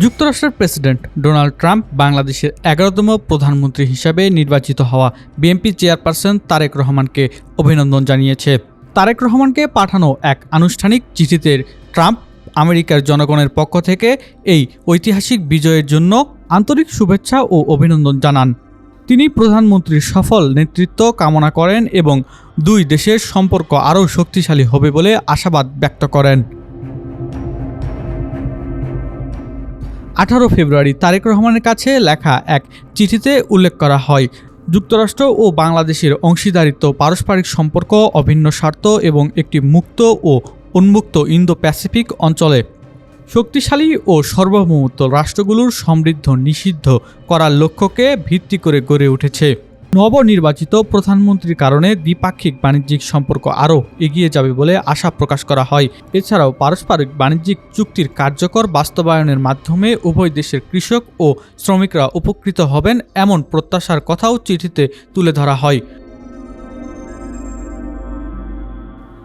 যুক্তরাষ্ট্রের president Donald Trump বাংলাদেশের ১১তম প্রধানমন্ত্রী হিসাবে নির্বাচিত হওয়া বিএনপি চেয়ারপারসন তারেক রহমানকে অভিনন্দন জানিয়েছে। তারেক রহমানকে পাঠানো এক আনুষ্ঠানিক চিঠিতে ট্রাম্প আমেরিকার জনগণের পক্ষ থেকে এই ঐতিহাসিক বিজয়ের জন্য আন্তরিক শুভেচ্ছা ও অভিনন্দন জানান। তিনি প্রধানমন্ত্রীর সফল নেতৃত্ব কামনা করেন এবং দুই দেশের সম্পর্ক আরও শক্তিশালী হবে বলে আশাবাদ ব্যক্ত করেন। 18 ফেব্রুয়ারি তারেক রহমানের কাছে লেখা এক চিঠিতে উল্লেখ করা হয়, যুক্তরাষ্ট্র ও বাংলাদেশের অংশীদারিত্ব, পারস্পরিক সম্পর্ক, অভিন্ন স্বার্থ এবং একটি মুক্ত ও উন্মুক্ত ইন্দো প্যাসিফিক অঞ্চলে শক্তিশালী ও সার্বভৌমত্ব রাষ্ট্রগুলোর সমৃদ্ধ নিষিদ্ধ করার লক্ষ্যকে ভিত্তি করে গড়ে উঠেছে। নবনির্বাচিত প্রধানমন্ত্রীর কারণে দ্বিপাক্ষিক বাণিজ্যিক সম্পর্ক আরও এগিয়ে যাবে বলে আশা প্রকাশ করা হয়। এছাড়াও পারস্পরিক বাণিজ্যিক চুক্তির কার্যকর বাস্তবায়নের মাধ্যমে উভয় দেশের কৃষক ও শ্রমিকরা উপকৃত হবেন এমন প্রত্যাশার কথাও চিঠিতে তুলে ধরা হয়।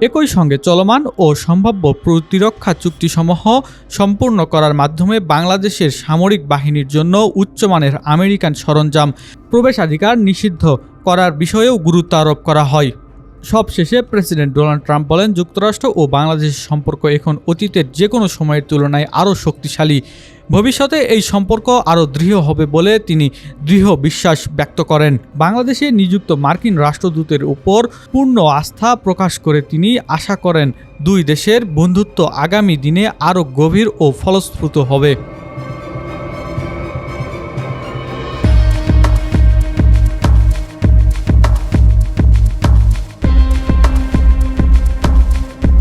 একই সঙ্গে চলমান ও সম্ভাব্য প্রতিরক্ষা চুক্তিসমূহ সম্পূর্ণ করার মাধ্যমে বাংলাদেশের সামরিক বাহিনীর জন্য উচ্চমানের আমেরিকান সরঞ্জাম প্রবেশাধিকার নিষিদ্ধ করার বিষয়েও গুরুত্ব আরোপ করা হয়। সবশেষে প্রেসিডেন্ট ডোনাল্ড ট্রাম্প বলেন, যুক্তরাষ্ট্র ও বাংলাদেশের সম্পর্ক এখন অতীতের যে কোনো সময়ের তুলনায় আরও শক্তিশালী। ভবিষ্যতে এই সম্পর্ক আরও দৃঢ় হবে বলে তিনি দৃঢ় বিশ্বাস ব্যক্ত করেন। বাংলাদেশে নিযুক্ত মার্কিন রাষ্ট্রদূতের উপর পূর্ণ আস্থা প্রকাশ করে তিনি আশা করেন দুই দেশের বন্ধুত্ব আগামী দিনে আরও গভীর ও ফলপ্রসূ হবে।